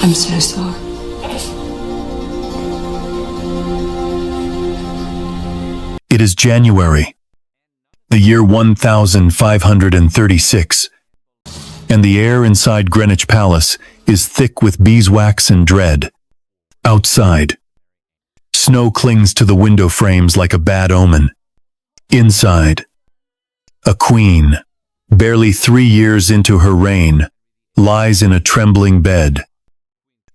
I'm so sorry. It is January, the year 1536, and the air inside Greenwich Palace is thick with beeswax and dread. Outside, snow clings to the window frames like a bad omen. Inside, a queen, barely 3 years into her reign, lies in a trembling bed,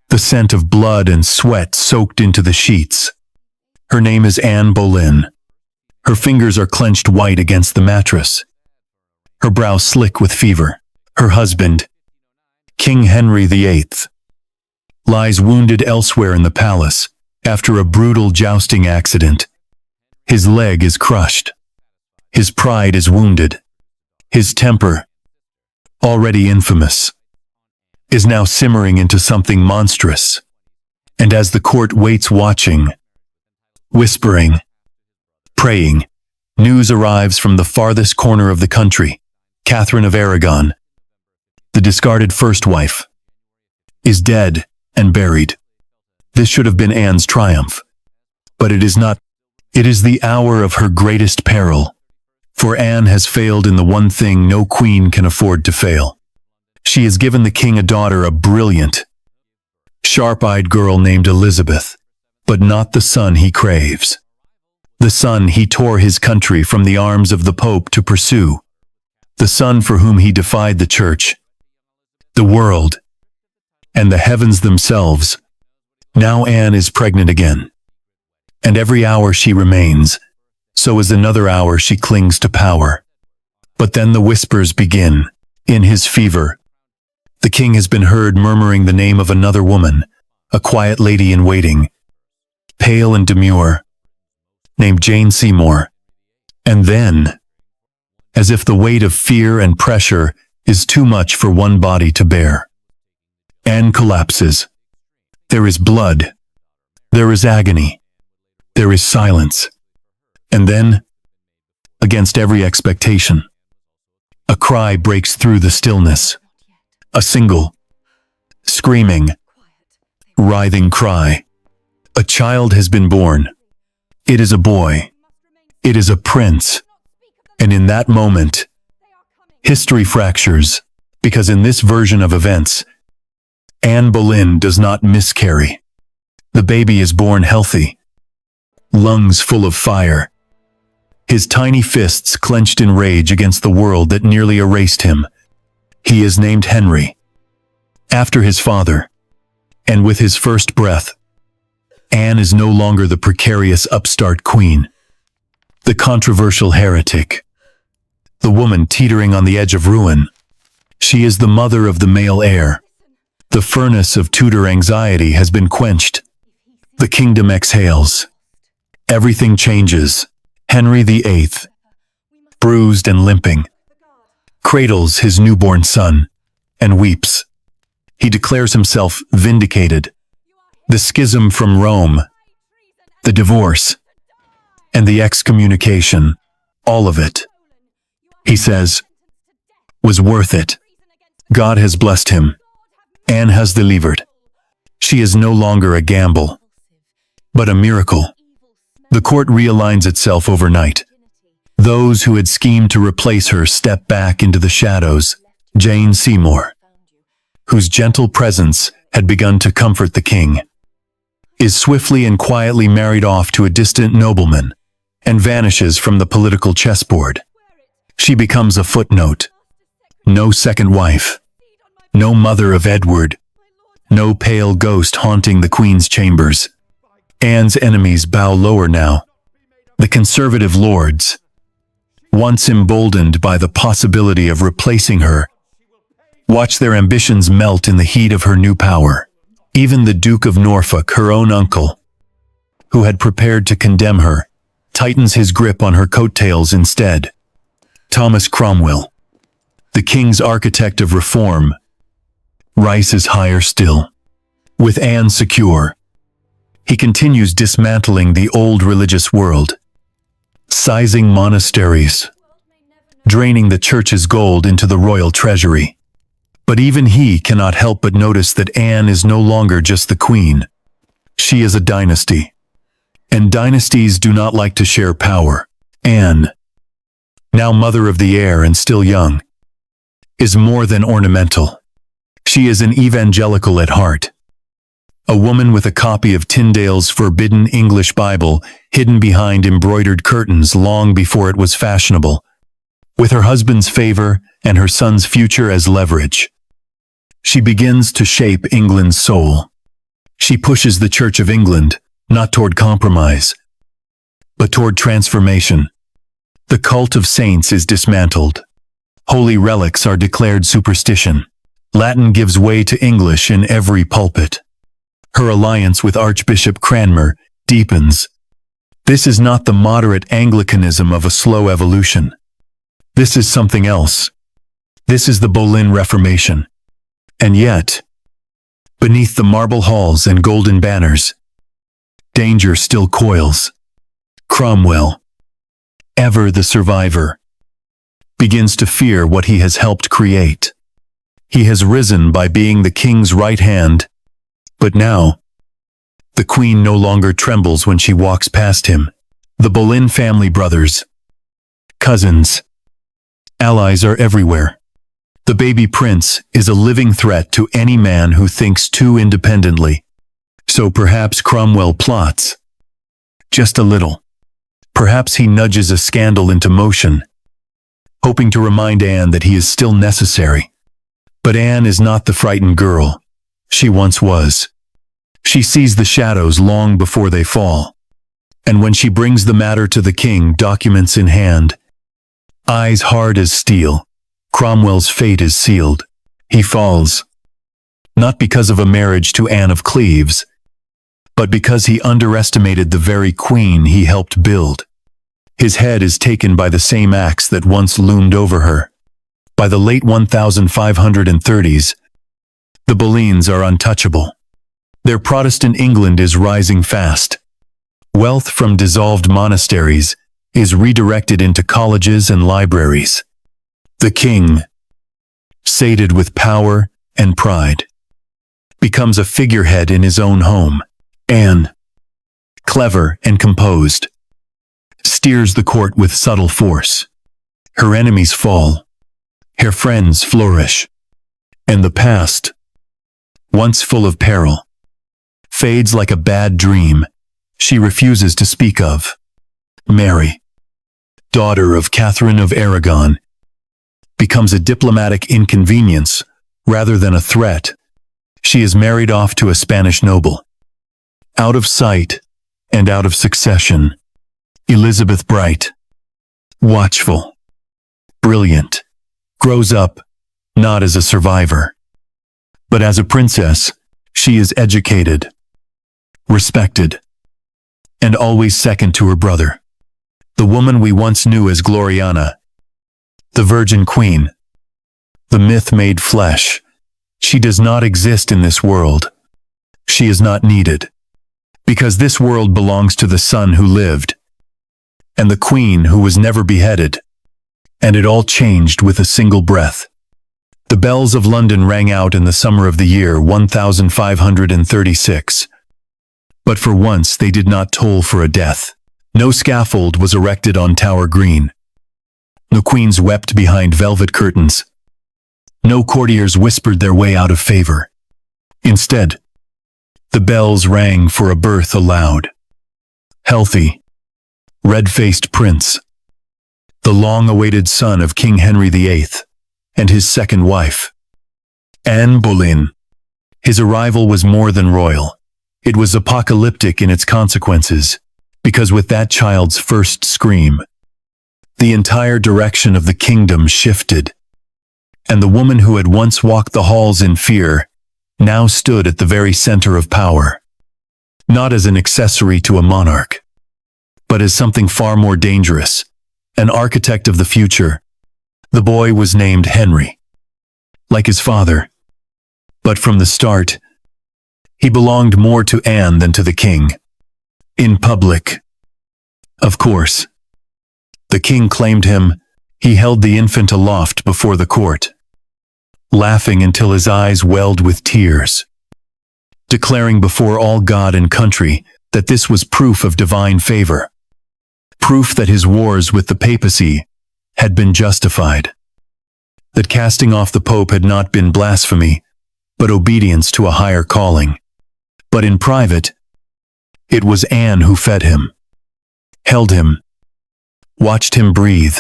the scent of blood and sweat soaked into the sheets. Her name is Anne Boleyn. Her fingers are clenched white against the mattress, her brow slick with fever. Her husband, King Henry VIII, lies wounded elsewhere in the palace after a brutal jousting accident. His leg is crushed. His pride is wounded. His temper, already infamous, is now simmering into something monstrous. And as the court waits watching, whispering, praying, news arrives from the farthest corner of the country. Catherine of Aragon, the discarded first wife, is dead and buried. This should have been Anne's triumph, but it is not. It is the hour of her greatest peril, for Anne has failed in the one thing no queen can afford to fail. She has given the king a daughter, a brilliant, sharp-eyed girl named Elizabeth, but not the son he craves. The son he tore his country from the arms of the Pope to pursue. The son for whom he defied the church, the world, and the heavens themselves. Now Anne is pregnant again. And every hour she remains, so is another hour she clings to power. But then the whispers begin. In his fever, the king has been heard murmuring the name of another woman, a quiet lady in waiting, pale and demure, named Jane Seymour. And then, as if the weight of fear and pressure is too much for one body to bear, Anne collapses. There is blood. There is agony. There is silence. And then, against every expectation, a cry breaks through the stillness. A single, screaming, writhing cry. A child has been born. It is a boy. It is a prince. And in that moment, history fractures, because in this version of events, Anne Boleyn does not miscarry. The baby is born healthy, lungs full of fire, his tiny fists clenched in rage against the world that nearly erased him. He is named Henry, after his father, and with his first breath, Anne is no longer the precarious upstart queen, the controversial heretic, the woman teetering on the edge of ruin. She is the mother of the male heir. The furnace of Tudor anxiety has been quenched. The kingdom exhales. Everything changes. Henry VIII, bruised and limping, cradles his newborn son and weeps. He declares himself vindicated. The schism from Rome, the divorce, and the excommunication, all of it, he says, was worth it. God has blessed him. Anne has delivered. She is no longer a gamble, but a miracle. The court realigns itself overnight. Those who had schemed to replace her step back into the shadows. Jane Seymour, whose gentle presence had begun to comfort the king, is swiftly and quietly married off to a distant nobleman and vanishes from the political chessboard. She becomes a footnote. No second wife. No mother of Edward. No pale ghost haunting the Queen's chambers. Anne's enemies bow lower now. The conservative lords, once emboldened by the possibility of replacing her, watch their ambitions melt in the heat of her new power. Even the Duke of Norfolk, her own uncle, who had prepared to condemn her, tightens his grip on her coattails instead. Thomas Cromwell, the king's architect of reform, rises higher still. With Anne secure, he continues dismantling the old religious world, sizing monasteries, draining the church's gold into the royal treasury. But even he cannot help but notice that Anne is no longer just the queen. She is a dynasty. And dynasties do not like to share power. Anne, now mother of the heir and still young, is more than ornamental. She is an evangelical at heart. A woman with a copy of Tyndale's forbidden English Bible hidden behind embroidered curtains long before it was fashionable, with her husband's favor and her son's future as leverage. She begins to shape England's soul. She pushes the Church of England, not toward compromise, but toward transformation. The cult of saints is dismantled. Holy relics are declared superstition. Latin gives way to English in every pulpit. Her alliance with Archbishop Cranmer deepens. This is not the moderate Anglicanism of a slow evolution. This is something else. This is the Boleyn Reformation. And yet, beneath the marble halls and golden banners, danger still coils. Cromwell, ever the survivor, begins to fear what he has helped create. He has risen by being the king's right hand, but now, the queen no longer trembles when she walks past him. The Boleyn family brothers, cousins, allies are everywhere. The baby prince is a living threat to any man who thinks too independently. So perhaps Cromwell plots. Just a little. Perhaps he nudges a scandal into motion, hoping to remind Anne that he is still necessary. But Anne is not the frightened girl she once was. She sees the shadows long before they fall. And when she brings the matter to the king, documents in hand, eyes hard as steel, Cromwell's fate is sealed. He falls, not because of a marriage to Anne of Cleves, but because he underestimated the very queen he helped build. His head is taken by the same axe that once loomed over her. By the late 1530s, the Boleyns are untouchable. Their Protestant England is rising fast. Wealth from dissolved monasteries is redirected into colleges and libraries. The king, sated with power and pride, becomes a figurehead in his own home. Anne, clever and composed, steers the court with subtle force. Her enemies fall, her friends flourish, and the past, once full of peril, fades like a bad dream she refuses to speak of. Mary, daughter of Catherine of Aragon, becomes a diplomatic inconvenience rather than a threat. She is married off to a Spanish noble. Out of sight and out of succession, Elizabeth Bright, watchful, brilliant, grows up not as a survivor, but as a princess. She is educated, respected, and always second to her brother. The woman we once knew as Gloriana, the Virgin Queen, the myth made flesh. She does not exist in this world. She is not needed, because this world belongs to the son who lived, and the queen who was never beheaded, and it all changed with a single breath. The bells of London rang out in the summer of the year 1536. But for once they did not toll for a death. No scaffold was erected on Tower Green. No queens wept behind velvet curtains. No courtiers whispered their way out of favor. Instead, the bells rang for a birth aloud. Healthy, red-faced prince, the long-awaited son of King Henry VIII and his second wife, Anne Boleyn. His arrival was more than royal. It was apocalyptic in its consequences, because with that child's first scream, the entire direction of the kingdom shifted, and the woman who had once walked the halls in fear now stood at the very center of power, not as an accessory to a monarch, but as something far more dangerous, an architect of the future. The boy was named Henry, like his father, but from the start, he belonged more to Anne than to the king. In public, of course, the king claimed him. He held the infant aloft before the court. laughing until his eyes welled with tears, declaring before all God and country that this was proof of divine favor, proof that his wars with the papacy had been justified, that casting off the Pope had not been blasphemy, but obedience to a higher calling. But in private, it was Anne who fed him, held him, watched him breathe.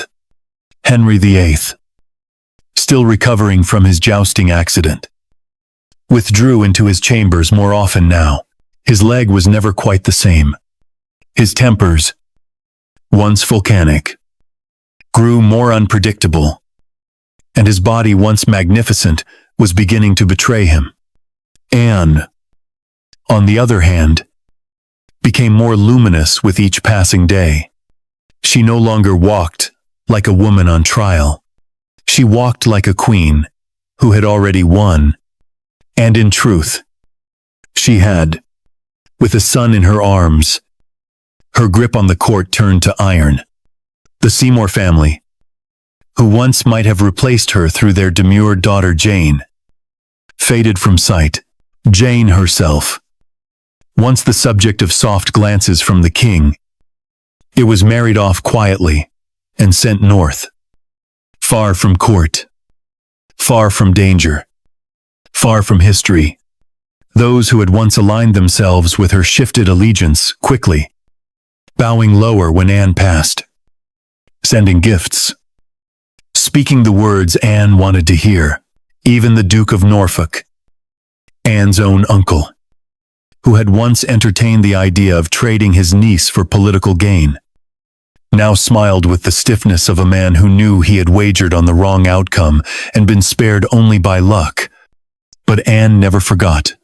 Henry VIII, still recovering from his jousting accident, withdrew into his chambers more often now. His leg was never quite the same. His tempers, once volcanic, grew more unpredictable, and his body, once magnificent, was beginning to betray him. Anne, on the other hand, became more luminous with each passing day. She no longer walked like a woman on trial. She walked like a queen who had already won. And in truth, she had, with a son in her arms, her grip on the court turned to iron. The Seymour family, who once might have replaced her through their demure daughter Jane, faded from sight. Jane herself, once the subject of soft glances from the king, it was married off quietly and sent north, far from court, far from danger, far from history. Those who had once aligned themselves with her shifted allegiance quickly, bowing lower when Anne passed, sending gifts, speaking the words Anne wanted to hear. Even the Duke of Norfolk, Anne's own uncle, who had once entertained the idea of trading his niece for political gain, now smiled with the stiffness of a man who knew he had wagered on the wrong outcome and been spared only by luck. But Anne never forgot.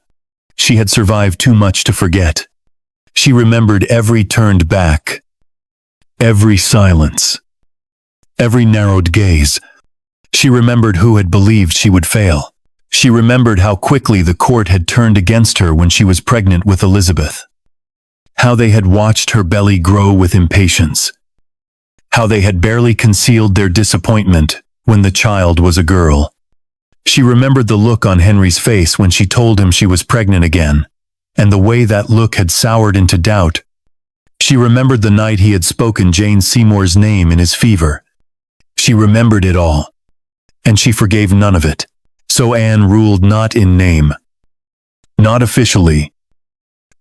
She had survived too much to forget. She remembered every turned back, every silence, every narrowed gaze. She remembered who had believed she would fail. She remembered how quickly the court had turned against her when she was pregnant with Elizabeth, how they had watched her belly grow with impatience, how they had barely concealed their disappointment when the child was a girl. She remembered the look on Henry's face when she told him she was pregnant again, and the way that look had soured into doubt. She remembered the night he had spoken Jane Seymour's name in his fever. She remembered it all, and she forgave none of it. So Anne ruled not in name, not officially,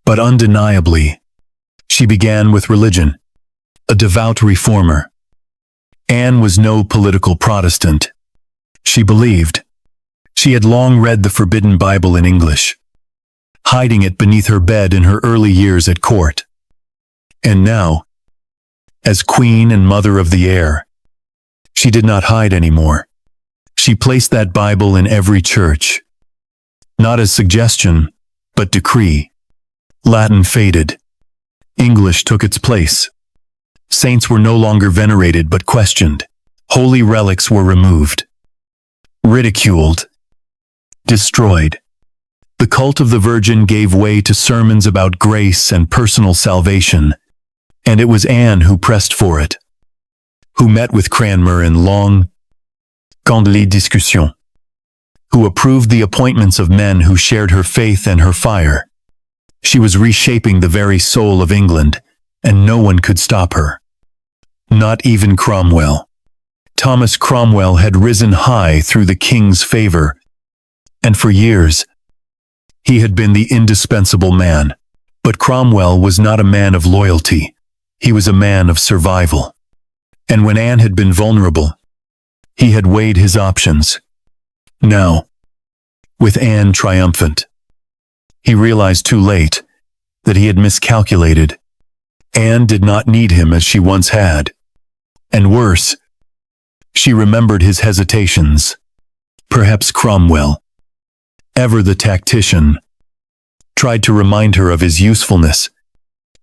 but undeniably. She began with religion, a devout reformer. Anne was no political Protestant. She believed. She had long read the forbidden Bible in English, hiding it beneath her bed in her early years at court. And now, as queen and mother of the heir, she did not hide anymore. She placed that Bible in every church, not as suggestion, but decree. Latin faded. English took its place. Saints were no longer venerated but questioned. Holy relics were removed, ridiculed, destroyed. The cult of the Virgin gave way to sermons about grace and personal salvation, and it was Anne who pressed for it, who met with Cranmer in long, candid discussions, who approved the appointments of men who shared her faith and her fire. She was reshaping the very soul of England, and no one could stop her. Not even Cromwell. Thomas Cromwell had risen high through the king's favor, and for years, he had been the indispensable man. But Cromwell was not a man of loyalty. He was a man of survival. And when Anne had been vulnerable, he had weighed his options. Now, with Anne triumphant, he realized too late that he had miscalculated. Anne did not need him as she once had. And worse, she remembered his hesitations. Perhaps Cromwell, ever the tactician, tried to remind her of his usefulness.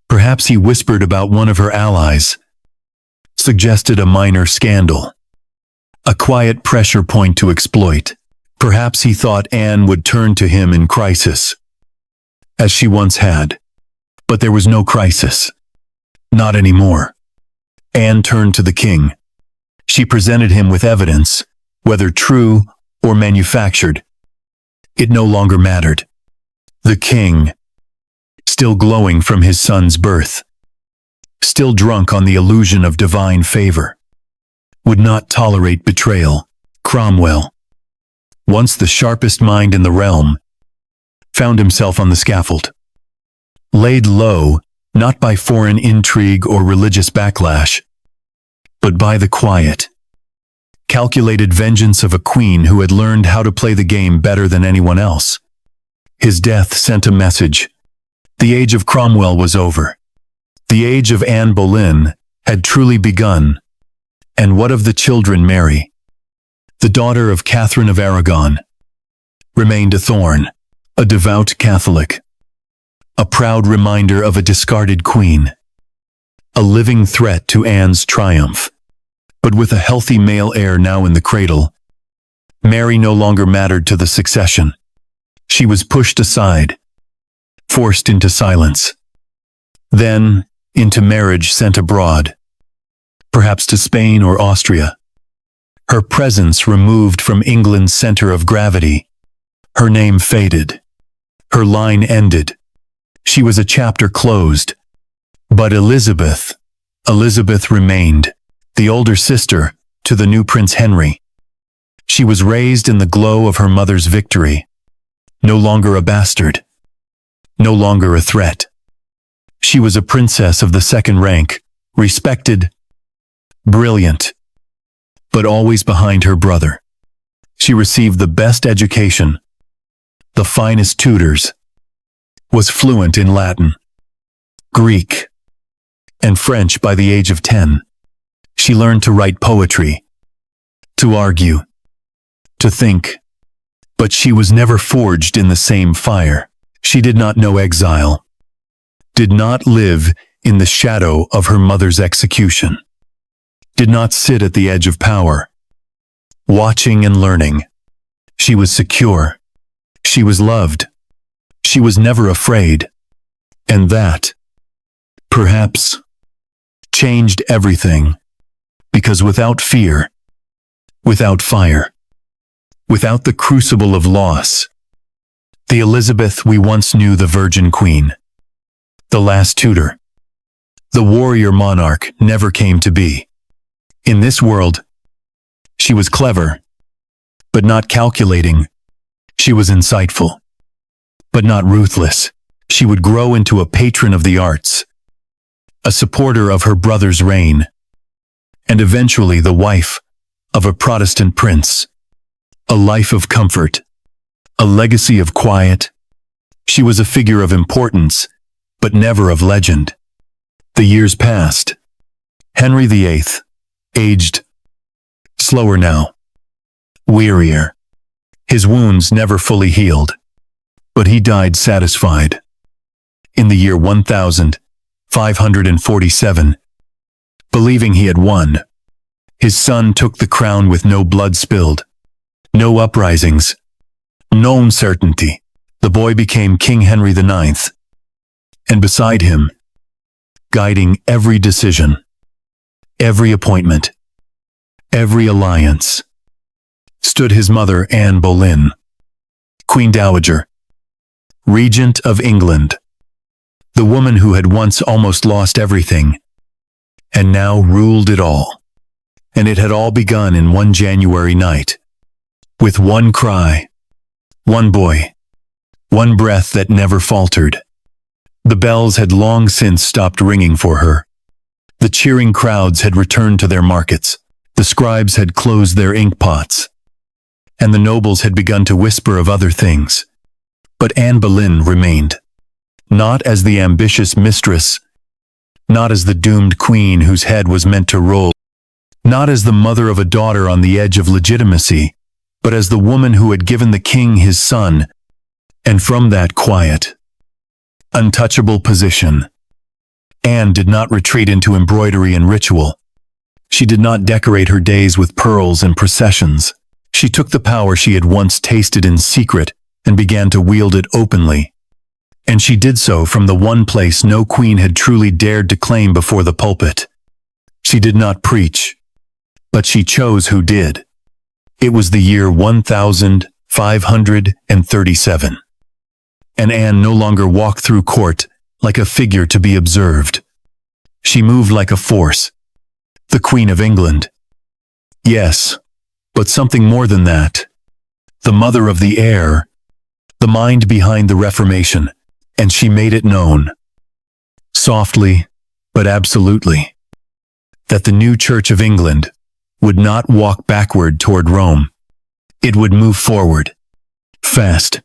Perhaps he whispered about one of her allies, suggested a minor scandal, a quiet pressure point to exploit. Perhaps he thought Anne would turn to him in crisis, as she once had. But there was no crisis. Not anymore. Anne turned to the king. She presented him with evidence, whether true or manufactured. It no longer mattered. The king, still glowing from his son's birth, still drunk on the illusion of divine favor, would not tolerate betrayal. Cromwell, once the sharpest mind in the realm, found himself on the scaffold. Laid low, not by foreign intrigue or religious backlash, but by the quiet, calculated vengeance of a queen who had learned how to play the game better than anyone else. His death sent a message. The age of Cromwell was over. The age of Anne Boleyn had truly begun. And what of the children? Mary, the daughter of Catherine of Aragon, remained a thorn, a devout Catholic, a proud reminder of a discarded queen, a living threat to Anne's triumph. But with a healthy male heir now in the cradle, Mary no longer mattered to the succession. She was pushed aside, forced into silence, then into marriage sent abroad, perhaps to Spain or Austria. Her presence removed from England's center of gravity. Her name faded. Her line ended. She was a chapter closed. But Elizabeth remained, the older sister to the new Prince Henry. She was raised in the glow of her mother's victory. No longer a bastard. No longer a threat. She was a princess of the second rank, respected, brilliant, but always behind her brother. She received the best education, the finest tutors, was fluent in Latin, Greek, and French by the age of 10. She learned to write poetry, to argue, to think, but she was never forged in the same fire. She did not know exile, did not live in the shadow of her mother's execution, did not sit at the edge of power, watching and learning. She was secure. She was loved. She was never afraid. And that, perhaps, changed everything. Because without fear, without fire, without the crucible of loss, the Elizabeth we once knew, the Virgin Queen, the last Tudor, the warrior monarch, never came to be. In this world, she was clever, but not calculating. She was insightful, but not ruthless. She would grow into a patron of the arts, a supporter of her brother's reign, and eventually the wife of a Protestant prince. A life of comfort, a legacy of quiet. She was a figure of importance, but never of legend. The years passed. Henry VIII, aged, slower now, wearier. His wounds never fully healed, but he died satisfied. In the year 1547, believing he had won, his son took the crown with no blood spilled, no uprisings, no uncertainty. The boy became King Henry IX, and beside him, guiding every decision, every appointment, every alliance, stood his mother Anne Boleyn, Queen Dowager, Regent of England, the woman who had once almost lost everything, and now ruled it all. And it had all begun in one January night, with one cry, one boy, one breath that never faltered. The bells had long since stopped ringing for her. The cheering crowds had returned to their markets. The scribes had closed their inkpots, and the nobles had begun to whisper of other things. But Anne Boleyn remained, not as the ambitious mistress, not as the doomed queen whose head was meant to roll, not as the mother of a daughter on the edge of legitimacy, but as the woman who had given the king his son. And from that quiet, untouchable position, Anne did not retreat into embroidery and ritual. She did not decorate her days with pearls and processions. She took the power she had once tasted in secret and began to wield it openly. And she did so from the one place no queen had truly dared to claim before the pulpit. She did not preach, but she chose who did. It was the year 1537. And Anne no longer walked through court like a figure to be observed. She moved like a force, the Queen of England. Yes, but something more than that. The mother of the heir, the mind behind the Reformation, and she made it known, softly but absolutely, that the new Church of England would not walk backward toward Rome. It would move forward, fast.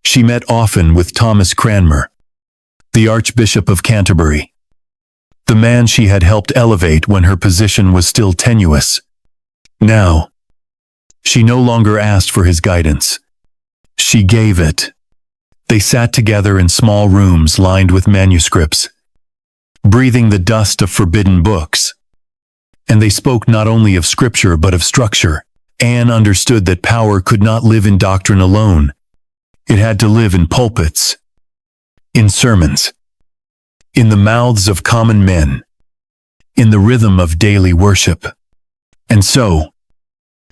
She met often with Thomas Cranmer, the Archbishop of Canterbury, the man she had helped elevate when her position was still tenuous. Now, she no longer asked for his guidance. She gave it. They sat together in small rooms lined with manuscripts, breathing the dust of forbidden books. And they spoke not only of scripture but of structure. Anne understood that power could not live in doctrine alone. It had to live in pulpits, in sermons, in the mouths of common men, in the rhythm of daily worship. And so,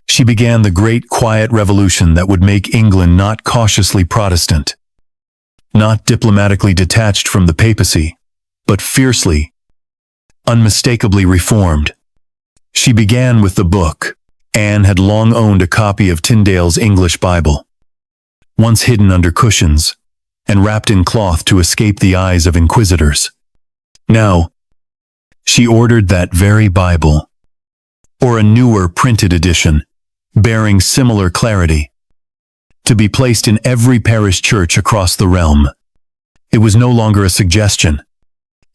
she began the great quiet revolution that would make England not cautiously Protestant, not diplomatically detached from the papacy, but fiercely, unmistakably reformed. She began with the book. Anne had long owned a copy of Tyndale's English Bible, once hidden under cushions and wrapped in cloth to escape the eyes of inquisitors. Now, she ordered that very Bible, or a newer printed edition, bearing similar clarity, to be placed in every parish church across the realm. It was no longer a suggestion.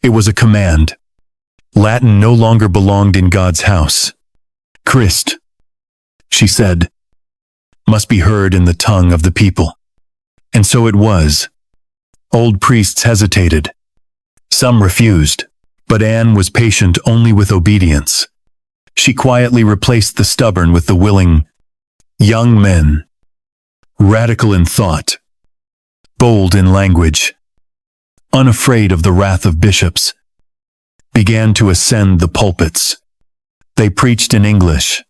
It was a command. Latin no longer belonged in God's house. Christ, she said, must be heard in the tongue of the people. And so it was. Old priests hesitated. Some refused, but Anne was patient only with obedience. She quietly replaced the stubborn with the willing. Young men, radical in thought, bold in language, unafraid of the wrath of bishops, began to ascend the pulpits. They preached in English.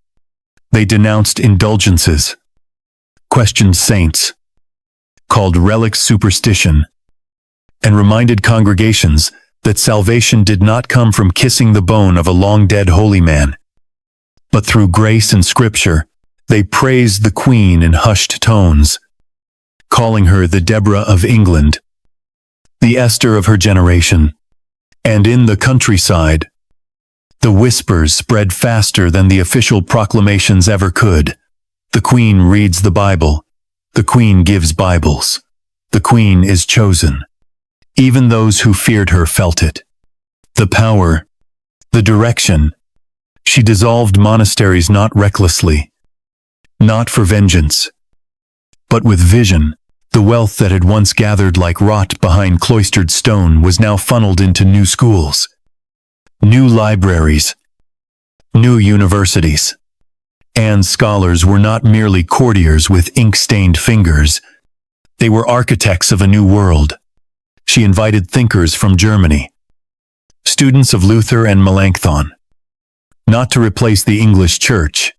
They denounced indulgences, questioned saints, called relics superstition, and reminded congregations that salvation did not come from kissing the bone of a long-dead holy man, but through grace and scripture. They praised the Queen in hushed tones, calling her the Deborah of England, the Esther of her generation. And in the countryside, the whispers spread faster than the official proclamations ever could. The Queen reads the Bible. The Queen gives Bibles. The Queen is chosen. Even those who feared her felt it. The power, the direction. She dissolved monasteries not recklessly, not for vengeance, but with vision. The wealth that had once gathered like rot behind cloistered stone was now funneled into new schools, new libraries, new universities. Anne's scholars were not merely courtiers with ink-stained fingers. They were architects of a new world. She invited thinkers from Germany, students of Luther and Melanchthon, not to replace the English Church,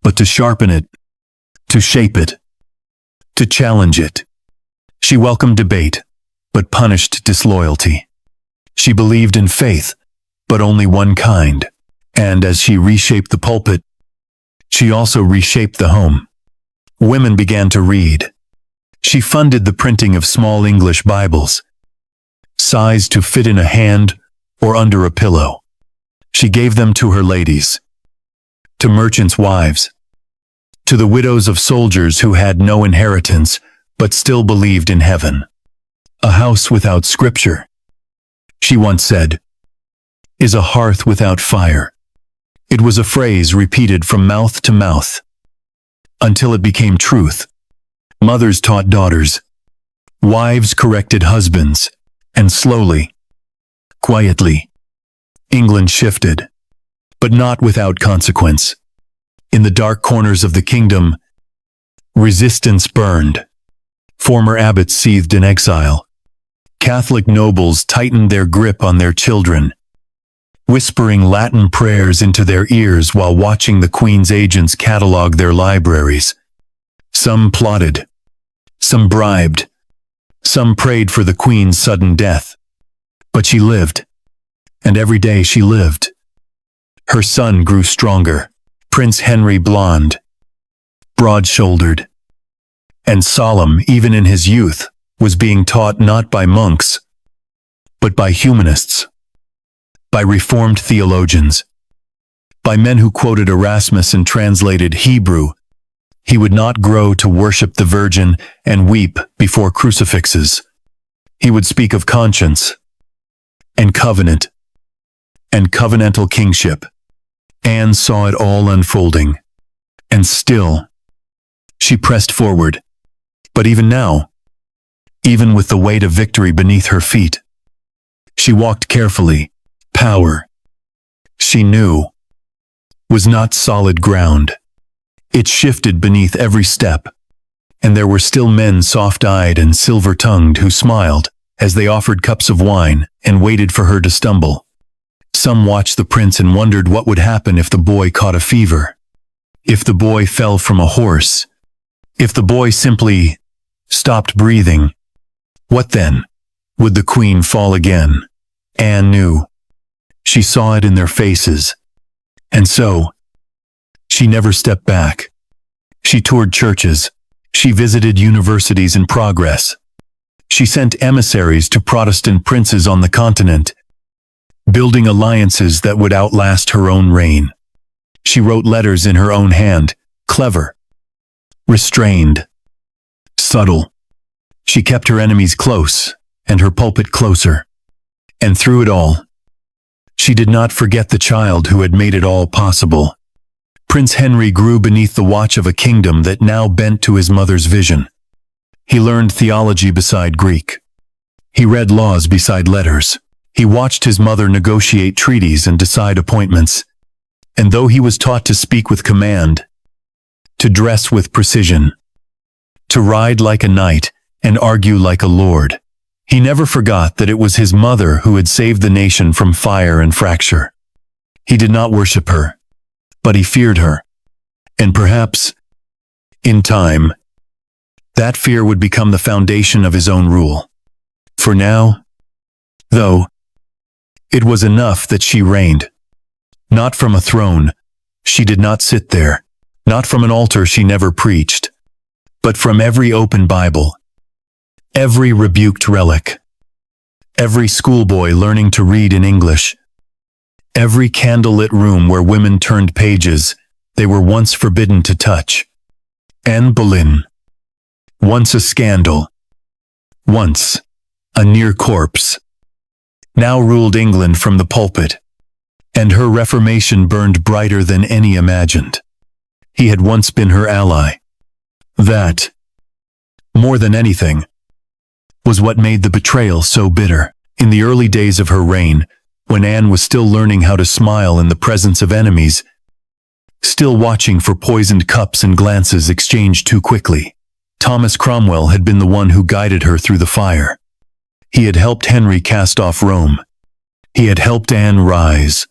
but to sharpen it, to shape it, to challenge it. She welcomed debate, but punished disloyalty. She believed in faith, but only one kind. And as she reshaped the pulpit, she also reshaped the home. Women began to read. She funded the printing of small English Bibles, sized to fit in a hand or under a pillow. She gave them to her ladies, to merchants' wives, to the widows of soldiers who had no inheritance but still believed in heaven. A house without scripture, she once said, is a hearth without fire. It was a phrase repeated from mouth to mouth, until it became truth. Mothers taught daughters, wives corrected husbands, and slowly, quietly, England shifted, but not without consequence. In the dark corners of the kingdom, resistance burned. Former abbots seethed in exile. Catholic nobles tightened their grip on their children. whispering Latin prayers into their ears while watching the Queen's agents catalog their libraries. Some plotted, some bribed, some prayed for the Queen's sudden death. But she lived, and every day she lived. Her son grew stronger, Prince Henry, blonde, broad-shouldered, and solemn even in his youth, was being taught not by monks, but by humanists, by reformed theologians, by men who quoted Erasmus and translated Hebrew. He would not grow to worship the Virgin and weep before crucifixes. He would speak of conscience and covenant and covenantal kingship. Anne saw it all unfolding, and still, she pressed forward. But even now, even with the weight of victory beneath her feet, she walked carefully. Power, she knew, was not solid ground. It shifted beneath every step, and there were still men soft-eyed and silver-tongued who smiled as they offered cups of wine and waited for her to stumble. Some watched the prince and wondered what would happen if the boy caught a fever, if the boy fell from a horse, if the boy simply stopped breathing. What then? Would the Queen fall again? Anne knew. She saw it in their faces. And so, she never stepped back. She toured churches. She visited universities in progress. She sent emissaries to Protestant princes on the continent, building alliances that would outlast her own reign. She wrote letters in her own hand, clever, restrained, subtle. She kept her enemies close, and her pulpit closer. And through it all, she did not forget the child who had made it all possible. Prince Henry grew beneath the watch of a kingdom that now bent to his mother's vision. He learned theology beside Greek. He read laws beside letters. He watched his mother negotiate treaties and decide appointments. And though he was taught to speak with command, to dress with precision, to ride like a knight and argue like a lord, he never forgot that it was his mother who had saved the nation from fire and fracture. He did not worship her, but he feared her. And perhaps, in time, that fear would become the foundation of his own rule. For now, though, it was enough that she reigned. Not from a throne, she did not sit there. Not from an altar she never preached. But from every open Bible, every rebuked relic, every schoolboy learning to read in English, every candlelit room where women turned pages they were once forbidden to touch. Anne Boleyn, once a scandal, once a near corpse, now ruled England from the pulpit, and her reformation burned brighter than any imagined. He had once been her ally. That, more than anything, was what made the betrayal so bitter. In the early days of her reign, when Anne was still learning how to smile in the presence of enemies, still watching for poisoned cups and glances exchanged too quickly, Thomas Cromwell had been the one who guided her through the fire. He had helped Henry cast off Rome. He had helped Anne rise.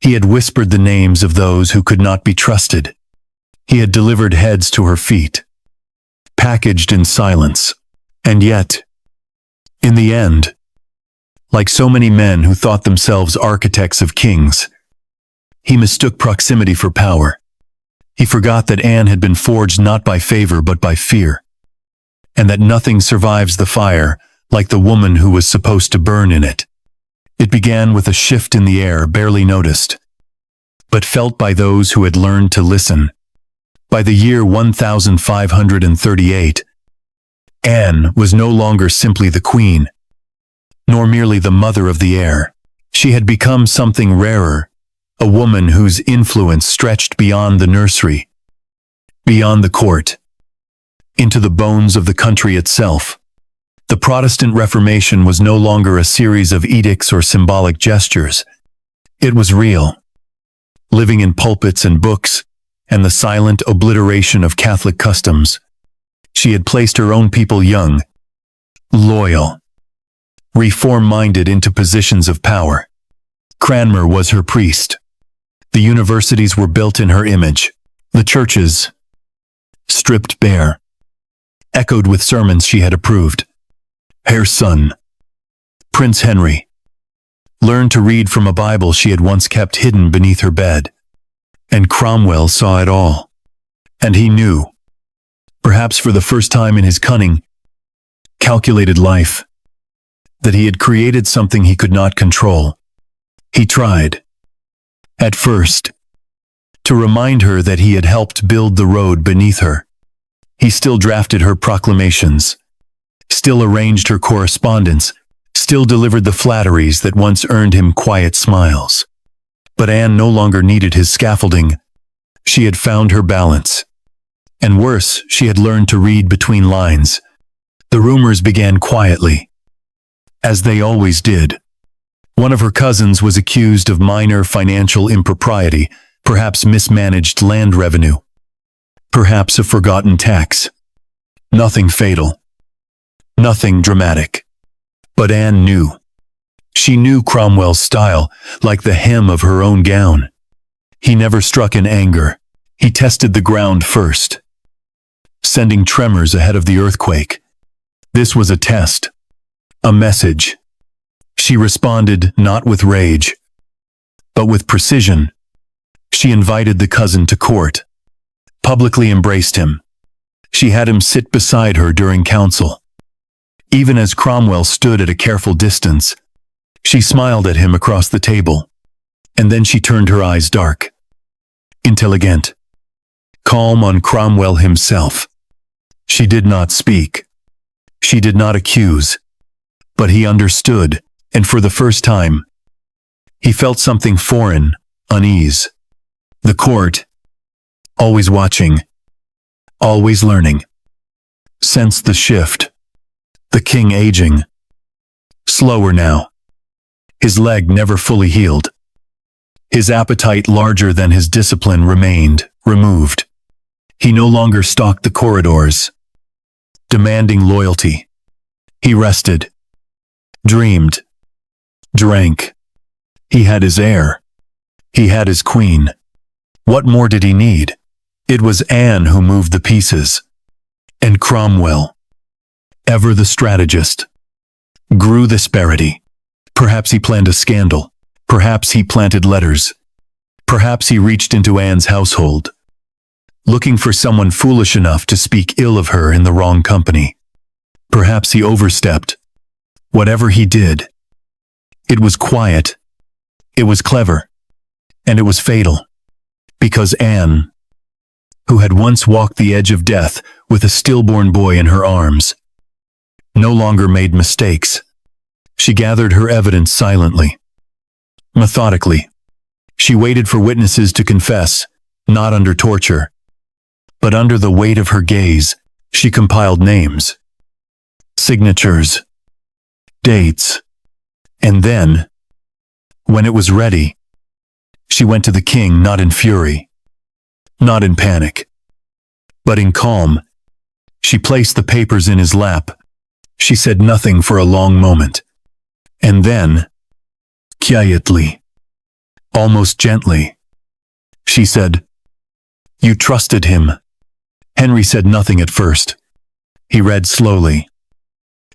He had whispered the names of those who could not be trusted. He had delivered heads to her feet, packaged in silence. And yet, in the end, like so many men who thought themselves architects of kings, he mistook proximity for power. He forgot that Anne had been forged not by favor but by fear, and that nothing survives the fire like the woman who was supposed to burn in it. It began with a shift in the air barely noticed, but felt by those who had learned to listen. By the year 1538, Anne was no longer simply the queen, nor merely the mother of the heir. She had become something rarer, a woman whose influence stretched beyond the nursery, beyond the court, into the bones of the country itself. The Protestant Reformation was no longer a series of edicts or symbolic gestures. It was real, living in pulpits and books, and the silent obliteration of Catholic customs. She had placed her own people young, loyal, reform-minded into positions of power. Cranmer was her priest. The universities were built in her image. The churches, stripped bare, echoed with sermons she had approved. Her son, Prince Henry, learned to read from a Bible she had once kept hidden beneath her bed. And Cromwell saw it all. And he knew, perhaps for the first time in his cunning, calculated life, that he had created something he could not control. He tried, at first, to remind her that he had helped build the road beneath her. He still drafted her proclamations, still arranged her correspondence, still delivered the flatteries that once earned him quiet smiles. But Anne no longer needed his scaffolding. She had found her balance. And worse, she had learned to read between lines. The rumors began quietly, as they always did. One of her cousins was accused of minor financial impropriety, perhaps mismanaged land revenue, perhaps a forgotten tax. Nothing fatal, nothing dramatic. But Anne knew. She knew Cromwell's style, like the hem of her own gown. He never struck in anger. He tested the ground first, sending tremors ahead of the earthquake. This was a test, a message. She responded not with rage, but with precision. She invited the cousin to court, publicly embraced him. She had him sit beside her during council. Even as Cromwell stood at a careful distance, she smiled at him across the table, and then she turned her eyes dark, intelligent, calm on Cromwell himself. She did not speak. She did not accuse. But he understood, and for the first time, he felt something foreign, unease. The court, always watching, always learning, sensed the shift. The king aging, slower now. His leg never fully healed. His appetite larger than his discipline remained, removed. He no longer stalked the corridors, demanding loyalty. He rested, dreamed, drank. He had his heir. He had his queen. What more did he need? It was Anne who moved the pieces. And Cromwell, ever the strategist, grew the disparity. Perhaps he planned a scandal. Perhaps he planted letters. Perhaps he reached into Anne's household, looking for someone foolish enough to speak ill of her in the wrong company. Perhaps he overstepped. Whatever he did, it was quiet, it was clever, and it was fatal. Because Anne, who had once walked the edge of death with a stillborn boy in her arms, no longer made mistakes. She gathered her evidence silently, methodically. She waited for witnesses to confess, not under torture, but under the weight of her gaze. She compiled names, signatures, dates, and then, when it was ready, she went to the king not in fury, not in panic, but in calm. She placed the papers in his lap. She said nothing for a long moment. And then, quietly, almost gently, she said, "You trusted him." Henry said nothing at first. He read slowly,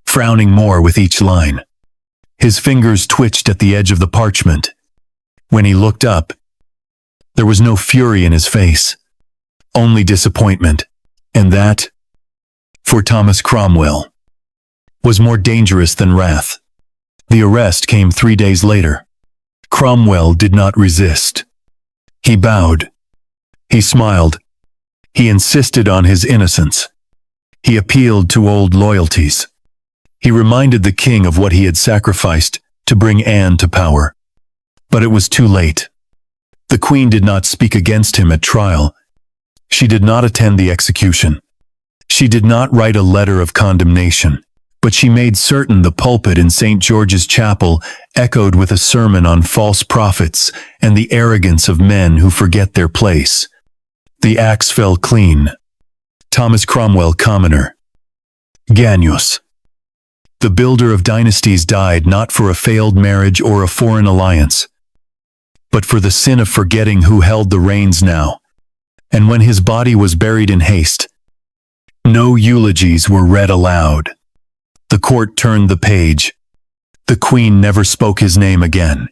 frowning more with each line. His fingers twitched at the edge of the parchment. When he looked up, there was no fury in his face, only disappointment. And that, for Thomas Cromwell, was more dangerous than wrath. The arrest came 3 days later. Cromwell did not resist. He bowed. He smiled. He insisted on his innocence. He appealed to old loyalties. He reminded the king of what he had sacrificed to bring Anne to power. But it was too late. The queen did not speak against him at trial. She did not attend the execution. She did not write a letter of condemnation, but she made certain the pulpit in St. George's Chapel echoed with a sermon on false prophets and the arrogance of men who forget their place. The axe fell clean. Thomas Cromwell, commoner, Ganyos, the builder of dynasties, died not for a failed marriage or a foreign alliance, but for the sin of forgetting who held the reins now. And when his body was buried in haste, no eulogies were read aloud. The court turned the page. The Queen never spoke his name again.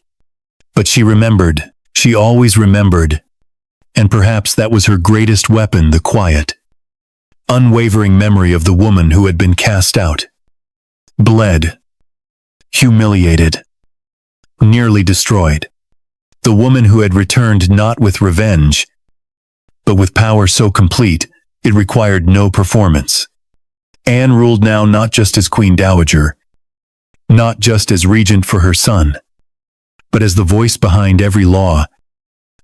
But she remembered, she always remembered, and perhaps that was her greatest weapon, the quiet, unwavering memory of the woman who had been cast out, bled, humiliated, nearly destroyed. The woman who had returned not with revenge, but with power so complete it required no performance. Anne ruled now not just as Queen Dowager, not just as regent for her son, but as the voice behind every law,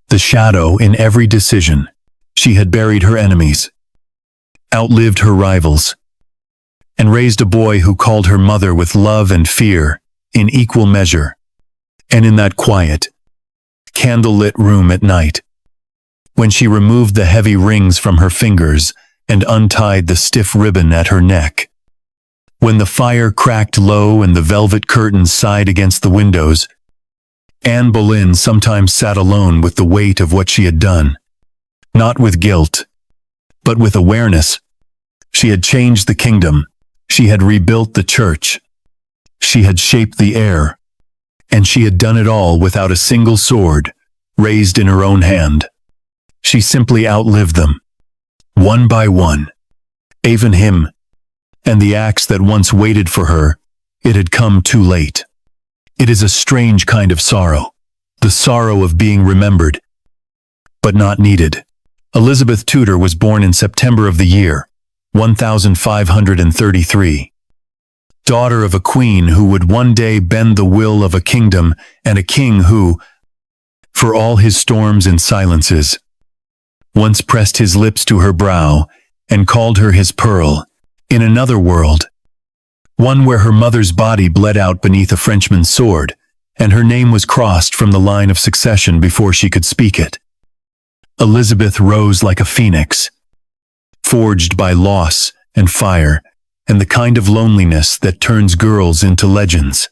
the shadow in every decision. She had buried her enemies, outlived her rivals, and raised a boy who called her mother with love and fear in equal measure. And in that quiet, candle-lit room at night, when she removed the heavy rings from her fingers and untied the stiff ribbon at her neck, when the fire cracked low and the velvet curtains sighed against the windows, Anne Boleyn sometimes sat alone with the weight of what she had done, not with guilt, but with awareness. She had changed the kingdom, she had rebuilt the church, she had shaped the air, and she had done it all without a single sword raised in her own hand. She simply outlived them, one by one. Even him, and the axe that once waited for her, it had come too late. It is a strange kind of sorrow, the sorrow of being remembered, but not needed. Elizabeth Tudor was born in September of the year 1533. Daughter of a queen who would one day bend the will of a kingdom, and a king who, for all his storms and silences, once pressed his lips to her brow and called her his pearl. In another world, one where her mother's body bled out beneath a Frenchman's sword, and her name was crossed from the line of succession before she could speak it, Elizabeth rose like a phoenix, forged by loss and fire and the kind of loneliness that turns girls into legends.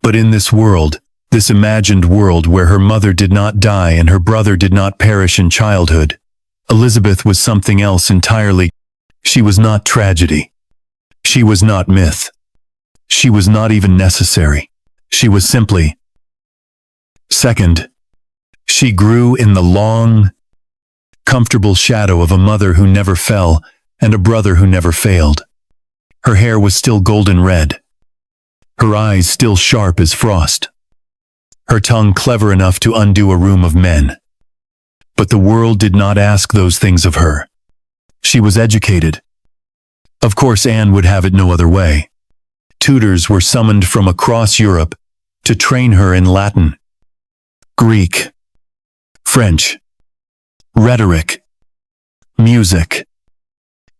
But in this world, this imagined world where her mother did not die and her brother did not perish in childhood, Elizabeth was something else entirely. She was not tragedy. She was not myth. She was not even necessary. She was simply second. She grew in the long, comfortable shadow of a mother who never fell and a brother who never failed. Her hair was still golden red, her eyes still sharp as frost, her tongue clever enough to undo a room of men. But the world did not ask those things of her. She was educated. Of course, Anne would have it no other way. Tutors were summoned from across Europe to train her in Latin, Greek, French, rhetoric, music,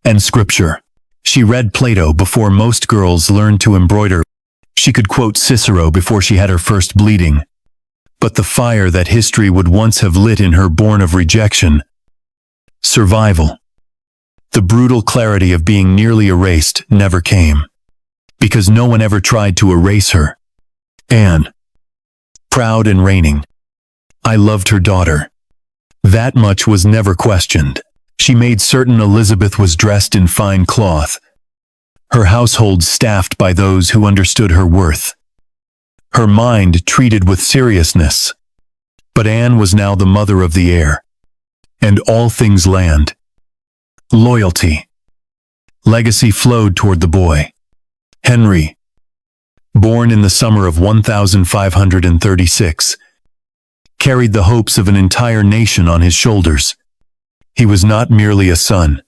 and scripture. She read Plato before most girls learned to embroider. She could quote Cicero before she had her first bleeding. But the fire that history would once have lit in her born of rejection, survival, the brutal clarity of being nearly erased never came. Because no one ever tried to erase her. Anne, proud and reigning, I loved her daughter. That much was never questioned. She made certain Elizabeth was dressed in fine cloth, her household staffed by those who understood her worth, her mind treated with seriousness. But Anne was now the mother of the heir, and all things land. Loyalty, legacy flowed toward the boy. Henry, born in the summer of 1536, carried the hopes of an entire nation on his shoulders. He was not merely a son.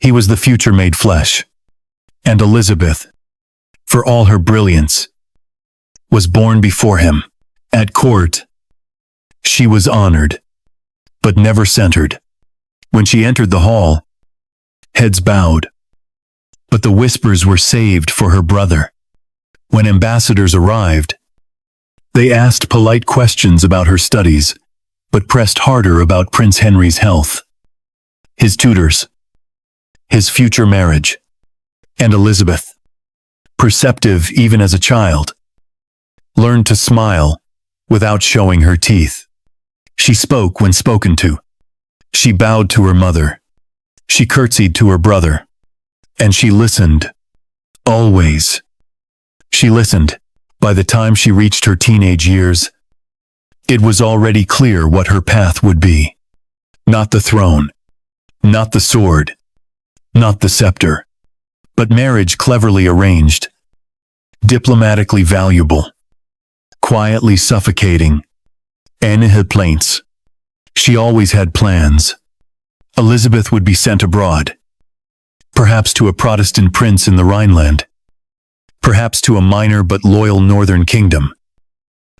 He was the future made flesh. And Elizabeth, for all her brilliance, was born before him. At court, she was honored, but never centered. When she entered the hall, heads bowed. But the whispers were saved for her brother. When ambassadors arrived, they asked polite questions about her studies, but pressed harder about Prince Henry's health, his tutors, his future marriage. And Elizabeth, perceptive even as a child, learned to smile without showing her teeth. She spoke when spoken to. She bowed to her mother. She curtsied to her brother. And she listened. Always. She listened. By the time she reached her teenage years, it was already clear what her path would be. Not the throne. Not the sword. Not the scepter. But marriage cleverly arranged. Diplomatically valuable. Quietly suffocating. Anne had plans. She always had plans. Elizabeth would be sent abroad. Perhaps to a Protestant prince in the Rhineland. Perhaps to a minor but loyal northern kingdom.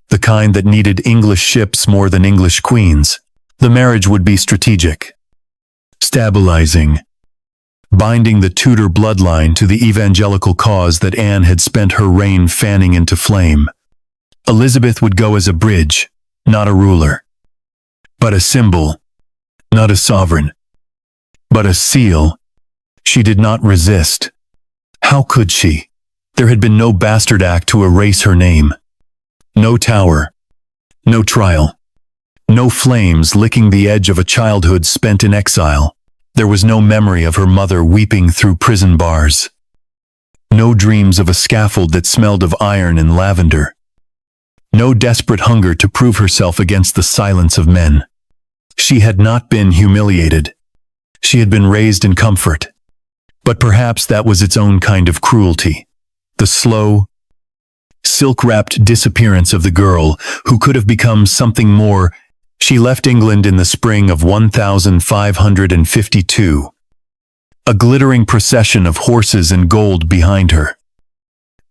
The kind that needed English ships more than English queens. The marriage would be strategic. Stabilizing. Binding the Tudor bloodline to the evangelical cause that Anne had spent her reign fanning into flame. Elizabeth would go as a bridge, not a ruler. But a symbol, not a sovereign. But a seal. She did not resist. How could she? There had been no bastard act to erase her name. No tower. No trial. No flames licking the edge of a childhood spent in exile. There was no memory of her mother weeping through prison bars. No dreams of a scaffold that smelled of iron and lavender. No desperate hunger to prove herself against the silence of men. She had not been humiliated. She had been raised in comfort. But perhaps that was its own kind of cruelty. The slow, silk-wrapped disappearance of the girl who could have become something more. She left England in the spring of 1552. A glittering procession of horses and gold behind her.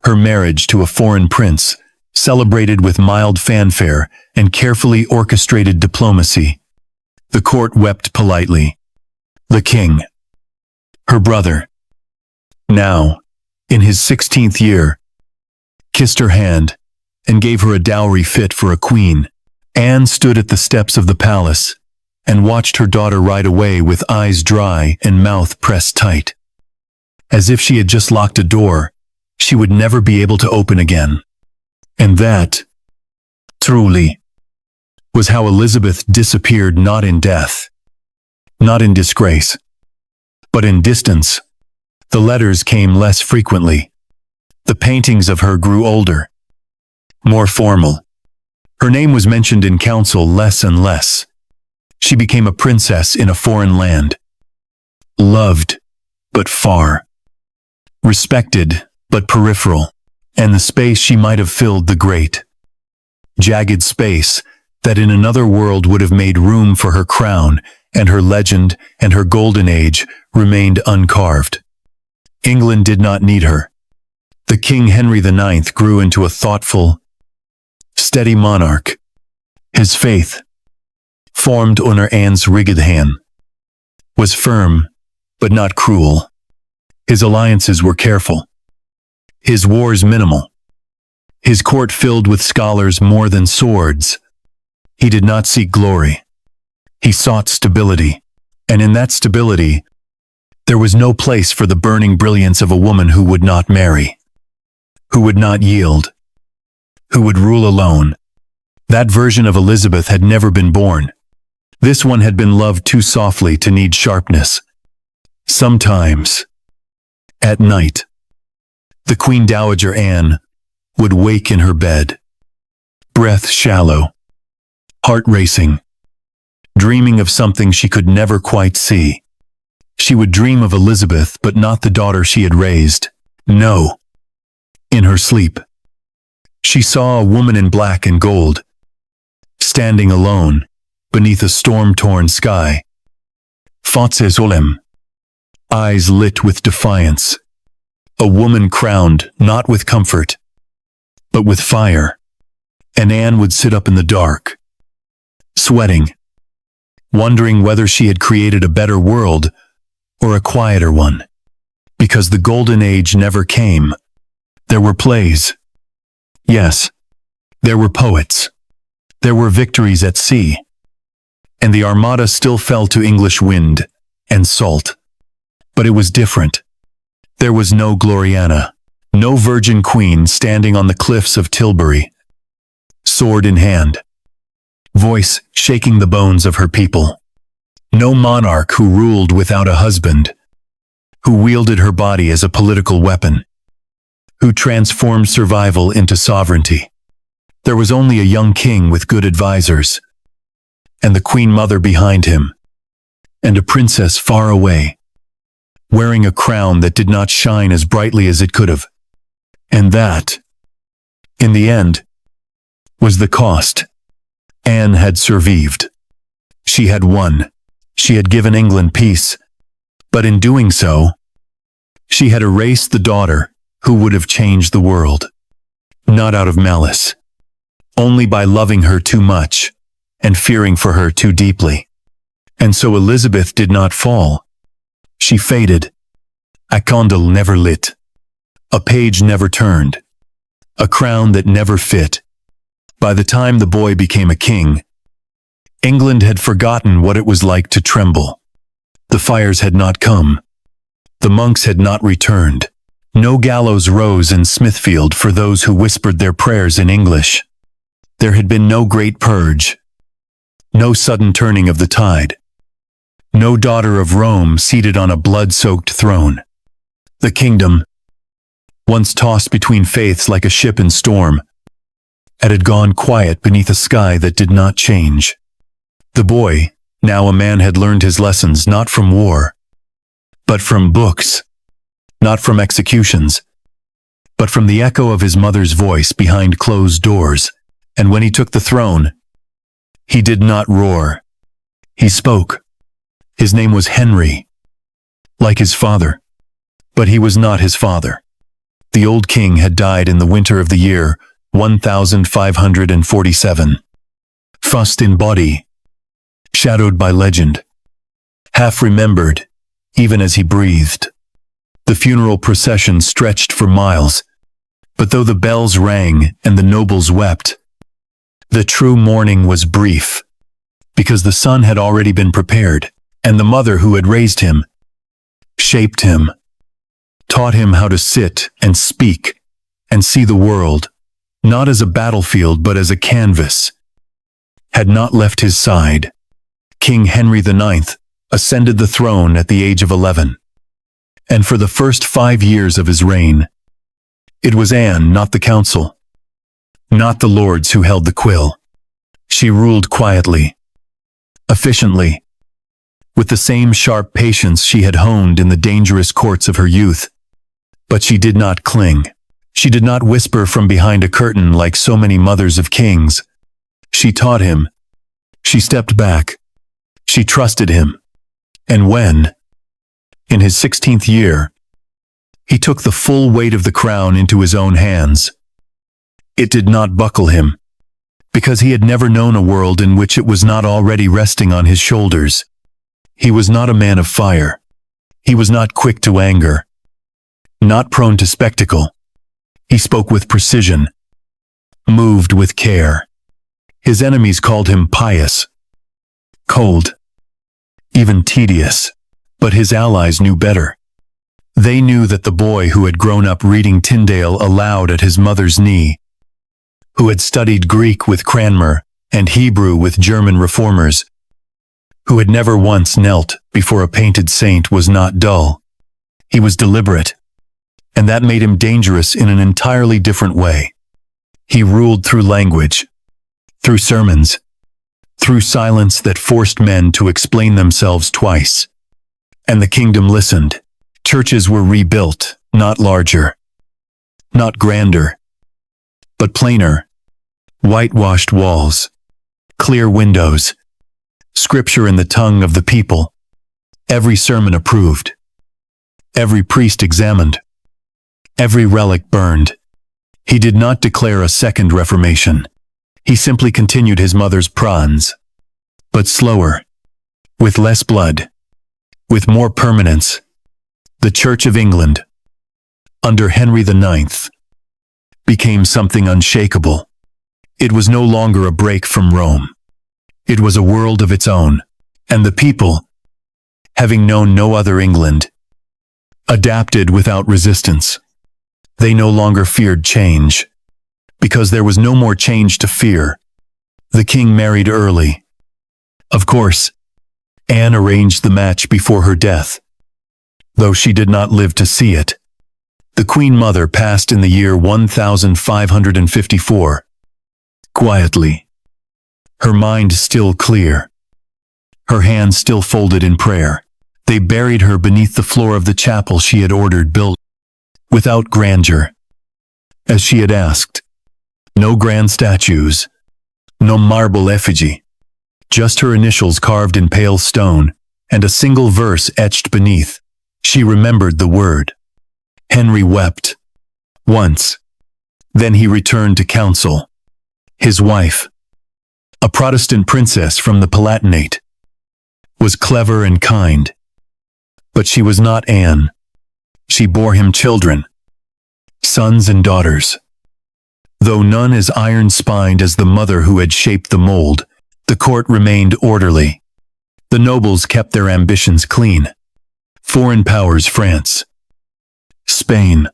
Her marriage to a foreign prince, celebrated with mild fanfare and carefully orchestrated diplomacy. The court wept politely. The king, her brother, now, in his 16th year, kissed her hand and gave her a dowry fit for a queen. Anne stood at the steps of the palace and watched her daughter ride away with eyes dry and mouth pressed tight. As if she had just locked a door she would never be able to open again. And that, truly, was how Elizabeth disappeared, not in death, not in disgrace, but in distance. The letters came less frequently. The paintings of her grew older, more formal. Her name was mentioned in council less and less. She became a princess in a foreign land. Loved, but far. Respected, but peripheral. And the space she might have filled, the great, jagged space that in another world would have made room for her crown, and her legend and her golden age remained uncarved. England did not need her. The King Henry IX grew into a thoughtful, steady monarch. His faith, formed under Anne's rigged hand, was firm, but not cruel. His alliances were careful. His wars minimal. His court filled with scholars more than swords. He did not seek glory. He sought stability. And in that stability, there was no place for the burning brilliance of a woman who would not marry, who would not yield, who would rule alone. That version of Elizabeth had never been born. This one had been loved too softly to need sharpness. Sometimes, at night, the Queen Dowager Anne would wake in her bed, breath shallow, heart racing, dreaming of something she could never quite see. She would dream of Elizabeth, but not the daughter she had raised. No. In her sleep, she saw a woman in black and gold, standing alone, beneath a storm-torn sky. Face Olem, eyes lit with defiance. A woman crowned not with comfort, but with fire. And Anne would sit up in the dark, sweating, wondering whether she had created a better world or a quieter one. Because the golden age never came. There were plays. Yes, there were poets. There were victories at sea. And the Armada still fell to English wind and salt. But it was different. There was no Gloriana, no virgin queen standing on the cliffs of Tilbury, sword in hand. voice shaking the bones of her people. No monarch who ruled without a husband, who wielded her body as a political weapon, who transformed survival into sovereignty. There was only a young king with good advisors, and the queen mother behind him, and a princess far away, wearing a crown that did not shine as brightly as it could have. And that, in the end, was the cost. Anne had survived. She had won. She had given England peace. But in doing so, she had erased the daughter who would have changed the world. Not out of malice, only by loving her too much and fearing for her too deeply. And so Elizabeth did not fall. She faded. A candle never lit. A page never turned. A crown that never fit. By the time the boy became a king, England had forgotten what it was like to tremble. The fires had not come. The monks had not returned. No gallows rose in Smithfield for those who whispered their prayers in English. There had been no great purge. No sudden turning of the tide. No daughter of Rome seated on a blood-soaked throne. The kingdom, once tossed between faiths like a ship in storm, had gone quiet beneath a sky that did not change. The boy, now a man, had learned his lessons not from war, but from books, not from executions, but from the echo of his mother's voice behind closed doors. And when he took the throne, he did not roar. He spoke. His name was Henry, like his father. But he was not his father. The old king had died in the winter of the year 1547. Fussed in body, shadowed by legend, half remembered, even as he breathed. The funeral procession stretched for miles, but though the bells rang and the nobles wept, the true mourning was brief, because the son had already been prepared, and the mother who had raised him, shaped him, taught him how to sit and speak and see the world, not as a battlefield but as a canvas, had not left his side. King Henry IX ascended the throne at the age of 11. And for the first 5 years of his reign, it was Anne, not the council, not the lords, who held the quill. She ruled quietly, efficiently, with the same sharp patience she had honed in the dangerous courts of her youth. But she did not cling. She did not whisper from behind a curtain like so many mothers of kings. She taught him. She stepped back. She trusted him. And when, in his 16th year, he took the full weight of the crown into his own hands, it did not buckle him, because he had never known a world in which it was not already resting on his shoulders. He was not a man of fire. He was not quick to anger, not prone to spectacle. He spoke with precision, moved with care. His enemies called him pious, cold, even tedious, but his allies knew better. They knew that the boy who had grown up reading Tyndale aloud at his mother's knee, who had studied Greek with Cranmer and Hebrew with German reformers, who had never once knelt before a painted saint, was not dull. He was deliberate, and that made him dangerous in an entirely different way. He ruled through language, through sermons, through silence that forced men to explain themselves twice. And the kingdom listened. Churches were rebuilt, not larger, not grander, but plainer. Whitewashed walls, clear windows, scripture in the tongue of the people. Every sermon approved, every priest examined, every relic burned. He did not declare a second Reformation. He simply continued his mother's prawns, but slower, with less blood, with more permanence. The Church of England, under Henry IX, became something unshakable. It was no longer a break from Rome. It was a world of its own, and the people, having known no other England, adapted without resistance. They no longer feared change, because there was no more change to fear. The king married early. Of course, Anne arranged the match before her death, though she did not live to see it. The Queen Mother passed in the year 1554. Quietly. Her mind still clear. Her hands still folded in prayer. They buried her beneath the floor of the chapel she had ordered built, without grandeur, as she had asked. No grand statues, no marble effigy, just her initials carved in pale stone, and a single verse etched beneath. She remembered the word. Henry wept. Once. Then he returned to counsel. His wife, a Protestant princess from the Palatinate, was clever and kind. But she was not Anne. She bore him children, sons and daughters. Though none as iron-spined as the mother who had shaped the mold, the court remained orderly. The nobles kept their ambitions clean. Foreign powers, France, Spain,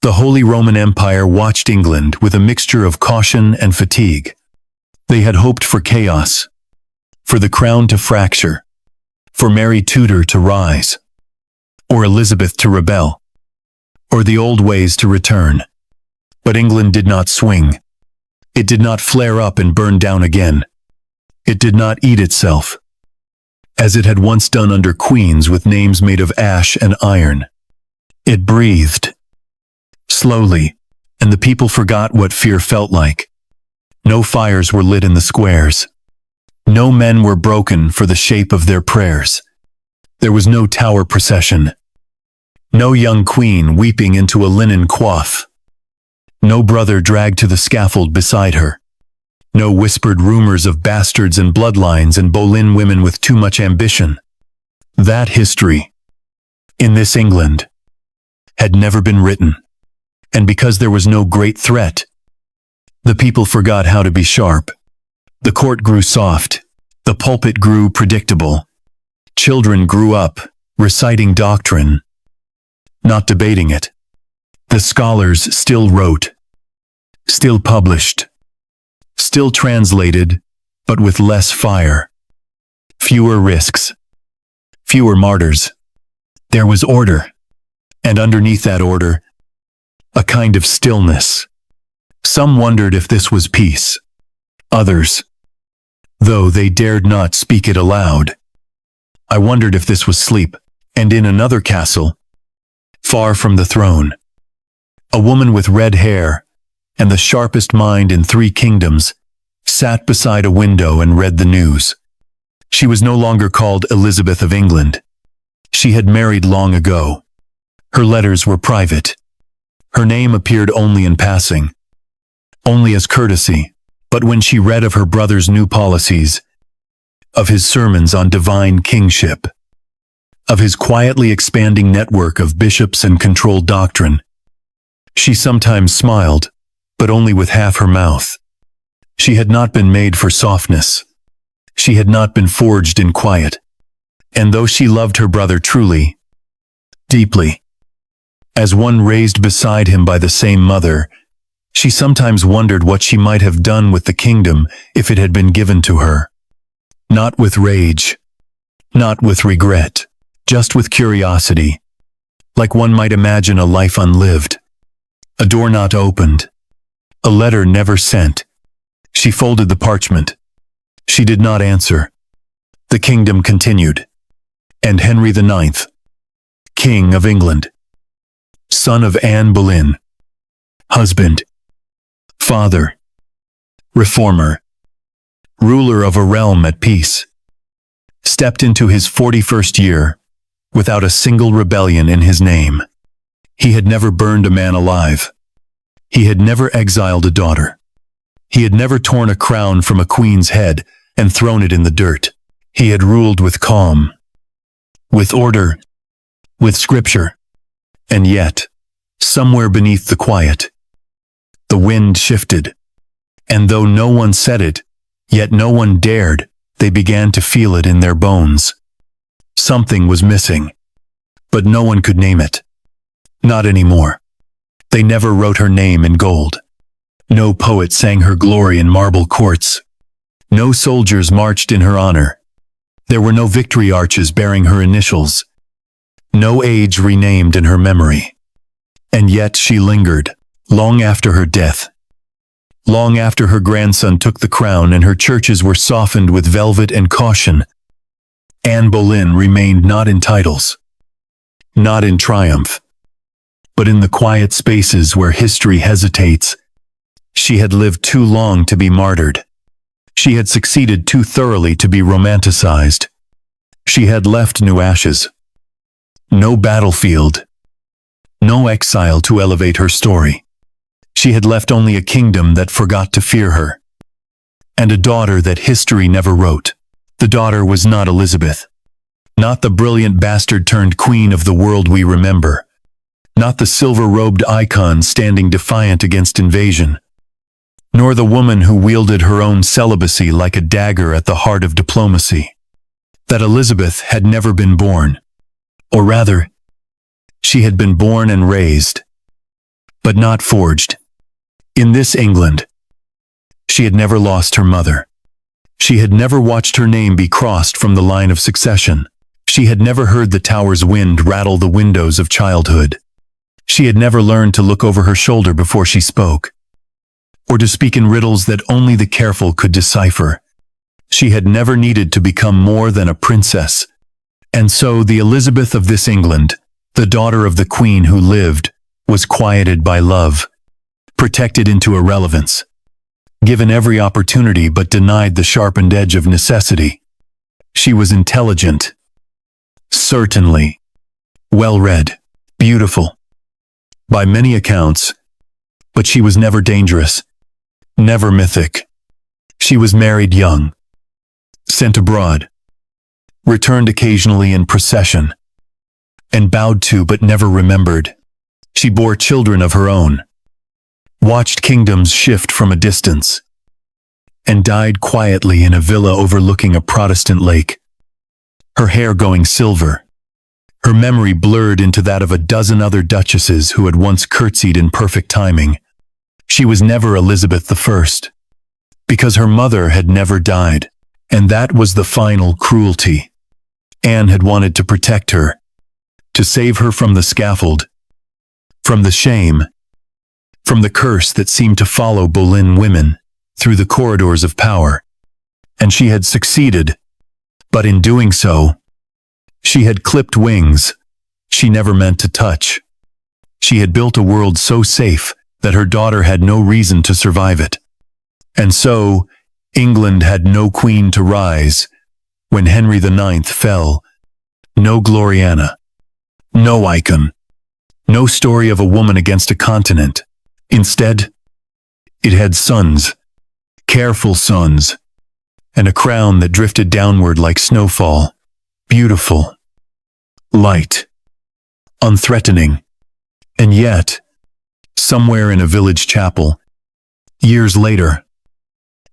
the Holy Roman Empire watched England with a mixture of caution and fatigue. They had hoped for chaos, for the crown to fracture, for Mary Tudor to rise, or Elizabeth to rebel, or the old ways to return. But England did not swing. It did not flare up and burn down again. It did not eat itself, as it had once done under queens with names made of ash and iron. It breathed, slowly, and the people forgot what fear felt like. No fires were lit in the squares. No men were broken for the shape of their prayers. There was no tower procession. No young queen weeping into a linen coif. No brother dragged to the scaffold beside her. No whispered rumors of bastards and bloodlines and Boleyn women with too much ambition. That history, in this England, had never been written. And because there was no great threat, the people forgot how to be sharp. The court grew soft. The pulpit grew predictable. Children grew up, reciting doctrine, not debating it. The scholars still wrote, still published, still translated, but with less fire. Fewer risks. Fewer martyrs. There was order. And underneath that order, a kind of stillness. Some wondered if this was peace. Others, though they dared not speak it aloud, I wondered if this was sleep. And in another castle, far from the throne, a woman with red hair and the sharpest mind in 3 kingdoms sat beside a window and read the news. She was no longer called Elizabeth of England. She had married long ago. Her letters were private. Her name appeared only in passing, only as courtesy. But when she read of her brother's new policies, of his sermons on divine kingship, of his quietly expanding network of bishops and controlled doctrine, she sometimes smiled, but only with half her mouth. She had not been made for softness. She had not been forged in quiet. And though she loved her brother truly, deeply, as one raised beside him by the same mother, she sometimes wondered what she might have done with the kingdom if it had been given to her. Not with rage, not with regret, just with curiosity, like one might imagine a life unlived, a door not opened, a letter never sent. She folded the parchment. She did not answer. The kingdom continued. And Henry IX, King of England, son of Anne Boleyn, husband, father, reformer, ruler of a realm at peace, stepped into his 41st year without a single rebellion in his name. He had never burned a man alive. He had never exiled a daughter. He had never torn a crown from a queen's head and thrown it in the dirt. He had ruled with calm, with order, with scripture. And yet, somewhere beneath the quiet, the wind shifted. And though no one said it, yet no one dared, they began to feel it in their bones. Something was missing, but no one could name it. Not anymore. They never wrote her name in gold. No poet sang her glory in marble courts. No soldiers marched in her honor. There were no victory arches bearing her initials. No age renamed in her memory. And yet she lingered, long after her death. Long after her grandson took the crown and her churches were softened with velvet and caution, Anne Boleyn remained not in titles, not in triumph, but in the quiet spaces where history hesitates. She had lived too long to be martyred. She had succeeded too thoroughly to be romanticized. She had left no ashes, no battlefield, no exile to elevate her story. She had left only a kingdom that forgot to fear her, and a daughter that history never wrote. The daughter was not Elizabeth, not the brilliant bastard turned queen of the world we remember, not the silver-robed icon standing defiant against invasion, nor the woman who wielded her own celibacy like a dagger at the heart of diplomacy. That Elizabeth had never been born, or rather, she had been born and raised, but not forged. In this England, she had never lost her mother. She had never watched her name be crossed from the line of succession. She had never heard the tower's wind rattle the windows of childhood. She had never learned to look over her shoulder before she spoke, or to speak in riddles that only the careful could decipher. She had never needed to become more than a princess. And so the Elizabeth of this England, the daughter of the queen who lived, was quieted by love, protected into irrelevance, given every opportunity but denied the sharpened edge of necessity. She was intelligent, certainly, well-read, beautiful, by many accounts, but she was never dangerous, never mythic. She was married young, sent abroad, returned occasionally in procession, and bowed to but never remembered. She bore children of her own, watched kingdoms shift from a distance, and died quietly in a villa overlooking a Protestant lake, her hair going silver, her memory blurred into that of a dozen other duchesses who had once curtsied in perfect timing. She was never Elizabeth I, because her mother had never died, and that was the final cruelty. Anne had wanted to protect her, to save her from the scaffold, from the shame, from the curse that seemed to follow Boleyn women through the corridors of power. And she had succeeded, but in doing so, she had clipped wings she never meant to touch. She had built a world so safe that her daughter had no reason to survive it. And so, England had no queen to rise when Henry IX fell, no Gloriana, no icon, no story of a woman against a continent. Instead, it had sons, careful sons, and a crown that drifted downward like snowfall, beautiful, light, unthreatening. And yet, somewhere in a village chapel, years later,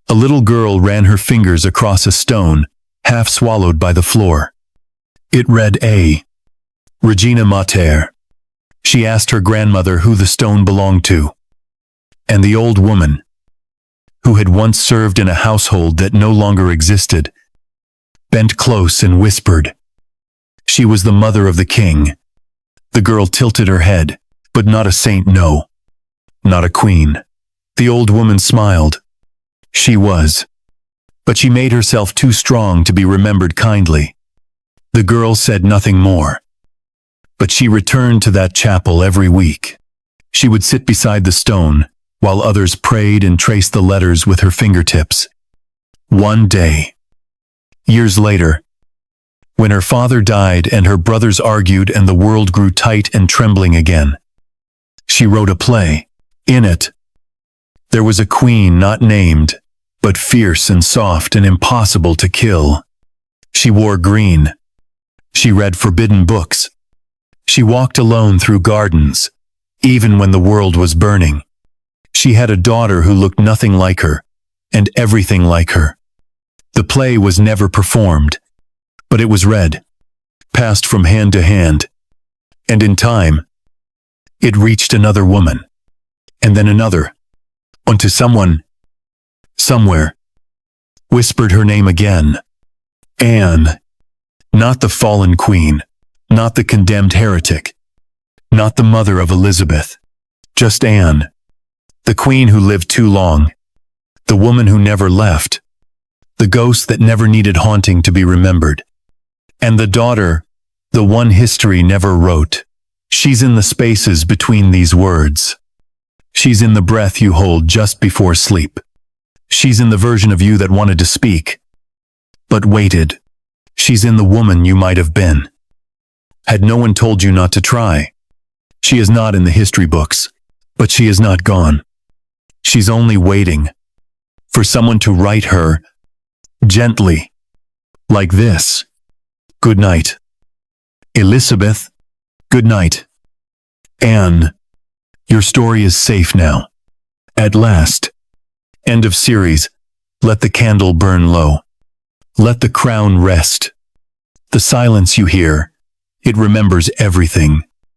a little girl ran her fingers across a stone, half swallowed by the floor. It read A. Regina Mater. She asked her grandmother who the stone belonged to. And the old woman, who had once served in a household that no longer existed, bent close and whispered. She was the mother of the king. The girl tilted her head, but not a saint, no, not a queen. The old woman smiled. She was. But she made herself too strong to be remembered kindly. The girl said nothing more. But she returned to that chapel every week. She would sit beside the stone, while others prayed and traced the letters with her fingertips. One day, years later, when her father died and her brothers argued and the world grew tight and trembling again, she wrote a play. In it, there was a queen not named, but fierce and soft and impossible to kill. She wore green. She read forbidden books. She walked alone through gardens, even when the world was burning. She had a daughter who looked nothing like her, and everything like her. The play was never performed, but it was read, passed from hand to hand, and in time, it reached another woman, and then another, onto someone, somewhere, whispered her name again. Anne. Not the fallen queen, not the condemned heretic, not the mother of Elizabeth. Just Anne. The queen who lived too long. The woman who never left. The ghost that never needed haunting to be remembered. And the daughter, the one history never wrote. She's in the spaces between these words. She's in the breath you hold just before sleep. She's in the version of you that wanted to speak, but waited. She's in the woman you might have been, had no one told you not to try. She is not in the history books, but she is not gone. She's only waiting for someone to write her gently, like this. Good night, Elizabeth. Good night, Anne. Your story is safe now. At last. End of series. Let the candle burn low. Let the crown rest. The silence you hear, it remembers everything.